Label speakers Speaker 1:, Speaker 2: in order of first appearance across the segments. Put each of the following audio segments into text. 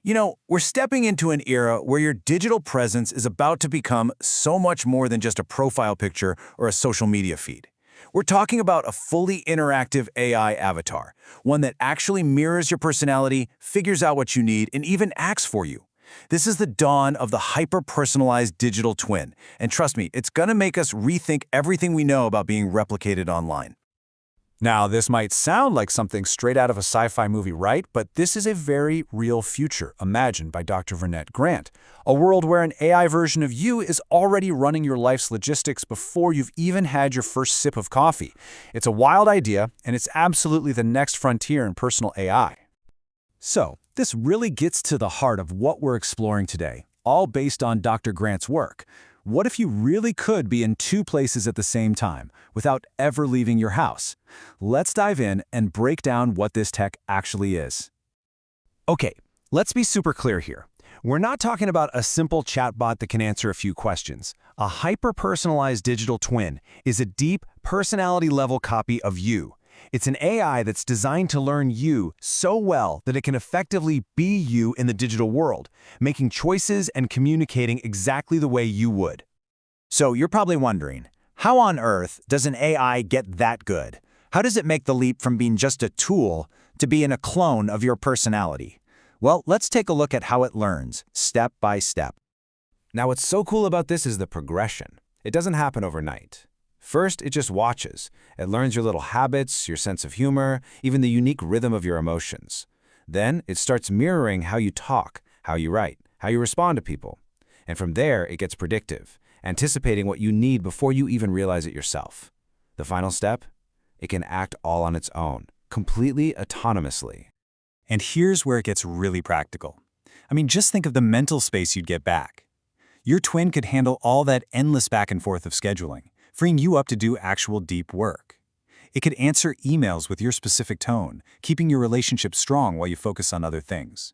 Speaker 1: We're stepping into an era where your digital presence is about to become so much more than just a profile picture or a social media feed. We're talking about a fully interactive AI avatar, one that actually mirrors your personality, figures out what you need, and even acts for you. This is the dawn of the hyper-personalized digital twin, and trust me, it's gonna make us rethink everything we know about being replicated online.
Speaker 2: Now, this might sound like something straight out of a sci-fi movie, right? But this is a very real future imagined by Dr. Vernette Grant, a world where an AI version of you is already running your life's logistics before you've even had your first sip of coffee. It's a wild idea, and it's absolutely the next frontier in personal AI. So, this really gets to the heart of what we're exploring today, all based on Dr. Grant's work. What if you really could be in two places at the same time, without ever leaving your house? Let's dive in and break down what this tech actually is. Okay, let's be super clear here. We're not talking about a simple chatbot that can answer a few questions. A hyper-personalized digital twin is a deep, personality-level copy of you. It's an AI that's designed to learn you so well that it can effectively be you in the digital world, making choices and communicating exactly the way you would.
Speaker 1: So you're probably wondering, how on earth does an AI get that good? How does it make the leap from being just a tool to being a clone of your personality? Well, let's take a look at how it learns, step by step.
Speaker 2: Now, what's so cool about this is the progression. It doesn't happen overnight. First, it just watches. It learns your little habits, your sense of humor, even the unique rhythm of your emotions. Then, it starts mirroring how you talk, how you write, how you respond to people. And from there, it gets predictive, anticipating what you need before you even realize it yourself. The final step? It can act all on its own, completely autonomously.
Speaker 3: And here's where it gets really practical. Just think of the mental space you'd get back. Your twin could handle all that endless back and forth of scheduling, freeing you up to do actual deep work. It could answer emails with your specific tone, keeping your relationship strong while you focus on other things.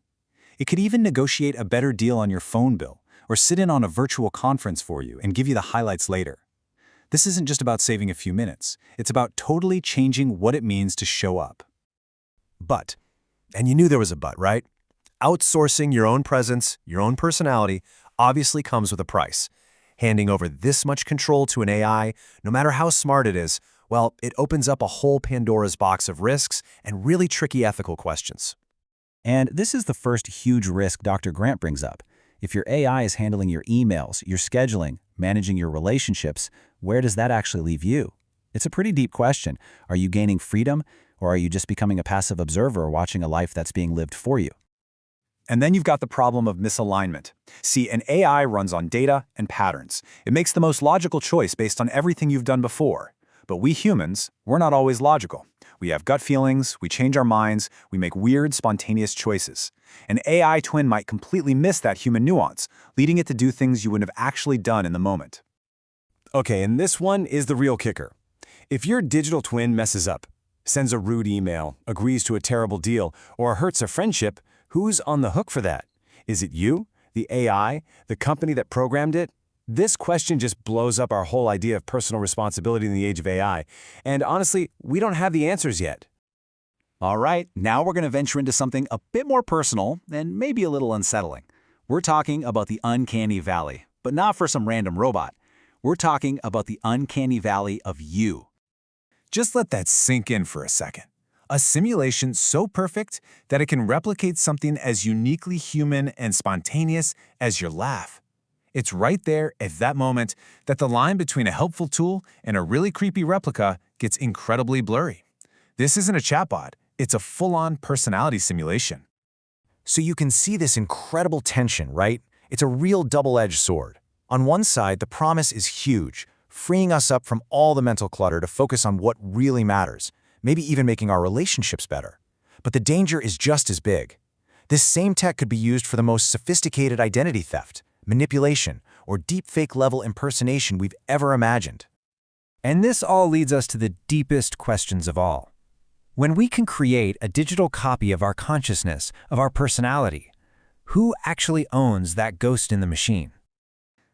Speaker 3: It could even negotiate a better deal on your phone bill, or sit in on a virtual conference for you and give you the highlights later. This isn't just about saving a few minutes. It's about totally changing what it means to show up.
Speaker 4: But, and you knew there was a but, right? Outsourcing your own presence, your own personality, obviously comes with a price. Handing over this much control to an AI, no matter how smart it is, well, it opens up a whole Pandora's box of risks and really tricky ethical questions.
Speaker 5: And this is the first huge risk Dr. Grant brings up. If your AI is handling your emails, your scheduling, managing your relationships, where does that actually leave you? It's a pretty deep question. Are you gaining freedom, or are you just becoming a passive observer watching a life that's being lived for you?
Speaker 3: And then you've got the problem of misalignment. See, an AI runs on data and patterns. It makes the most logical choice based on everything you've done before. But we humans, we're not always logical. We have gut feelings, we change our minds, we make weird, spontaneous choices. An AI twin might completely miss that human nuance, leading it to do things you wouldn't have actually done in the moment.
Speaker 4: Okay, and this one is the real kicker. If your digital twin messes up, sends a rude email, agrees to a terrible deal, or hurts a friendship, who's on the hook for that? Is it you, the AI, the company that programmed it? This question just blows up our whole idea of personal responsibility in the age of AI. And honestly, we don't have the answers yet.
Speaker 3: All right, now we're going to venture into something a bit more personal and maybe a little unsettling. We're talking about the uncanny valley, but not for some random robot. We're talking about the uncanny valley of you. Just let that sink in for a second. A simulation so perfect that it can replicate something as uniquely human and spontaneous as your laugh. It's right there at that moment that the line between a helpful tool and a really creepy replica gets incredibly blurry. This isn't a chatbot, it's a full-on personality simulation.
Speaker 4: So you can see this incredible tension, right? It's a real double-edged sword. On one side, the promise is huge, freeing us up from all the mental clutter to focus on what really matters, maybe even making our relationships better. But the danger is just as big. This same tech could be used for the most sophisticated identity theft, manipulation, or deepfake-level impersonation we've ever imagined.
Speaker 5: And this all leads us to the deepest questions of all. When we can create a digital copy of our consciousness, of our personality, who actually owns that ghost in the machine?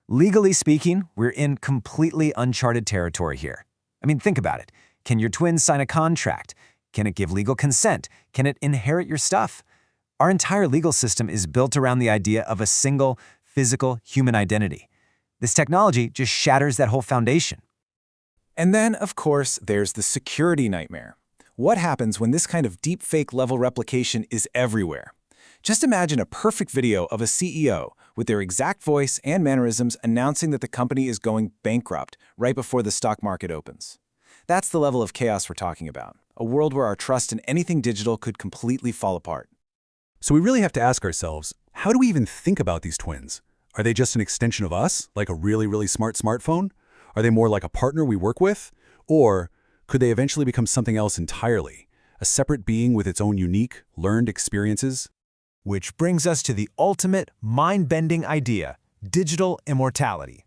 Speaker 4: Legally speaking, we're in completely uncharted territory here. Think about it. Can your twin sign a contract? Can it give legal consent? Can it inherit your stuff? Our entire legal system is built around the idea of a single, physical human identity. This technology just shatters that whole foundation.
Speaker 2: And then, of course, there's the security nightmare. What happens when this kind of deepfake level replication is everywhere? Just imagine a perfect video of a CEO with their exact voice and mannerisms announcing that the company is going bankrupt right before the stock market opens. That's the level of chaos we're talking about, a world where our trust in anything digital could completely fall apart.
Speaker 6: So we really have to ask ourselves, how do we even think about these twins? Are they just an extension of us, like a really, really smart smartphone? Are they more like a partner we work with? Or could they eventually become something else entirely, a separate being with its own unique, learned experiences?
Speaker 4: Which brings us to the ultimate mind-bending idea, digital immortality.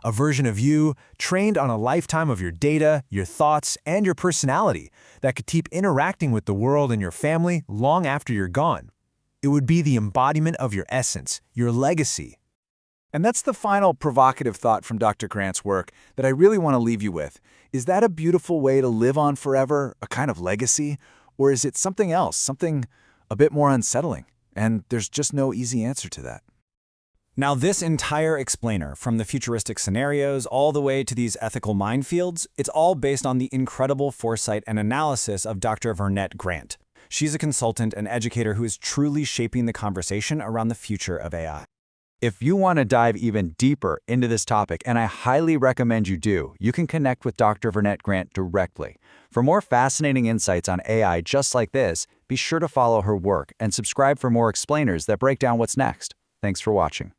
Speaker 4: A version of you trained on a lifetime of your data, your thoughts, and your personality that could keep interacting with the world and your family long after you're gone. It would be the embodiment of your essence, your legacy.
Speaker 3: And that's the final provocative thought from Dr. Grant's work that I really want to leave you with. Is that a beautiful way to live on forever, a kind of legacy? Or is it something else, something a bit more unsettling? And there's just no easy answer to that.
Speaker 2: Now, this entire explainer, from the futuristic scenarios all the way to these ethical minefields, it's all based on the incredible foresight and analysis of Dr. Vernette Grant. She's a consultant and educator who is truly shaping the conversation around the future of AI.
Speaker 3: If you want to dive even deeper into this topic, and I highly recommend you do, you can connect with Dr. Vernette Grant directly. For more fascinating insights on AI just like this, be sure to follow her work and subscribe for more explainers that break down what's next. Thanks for watching.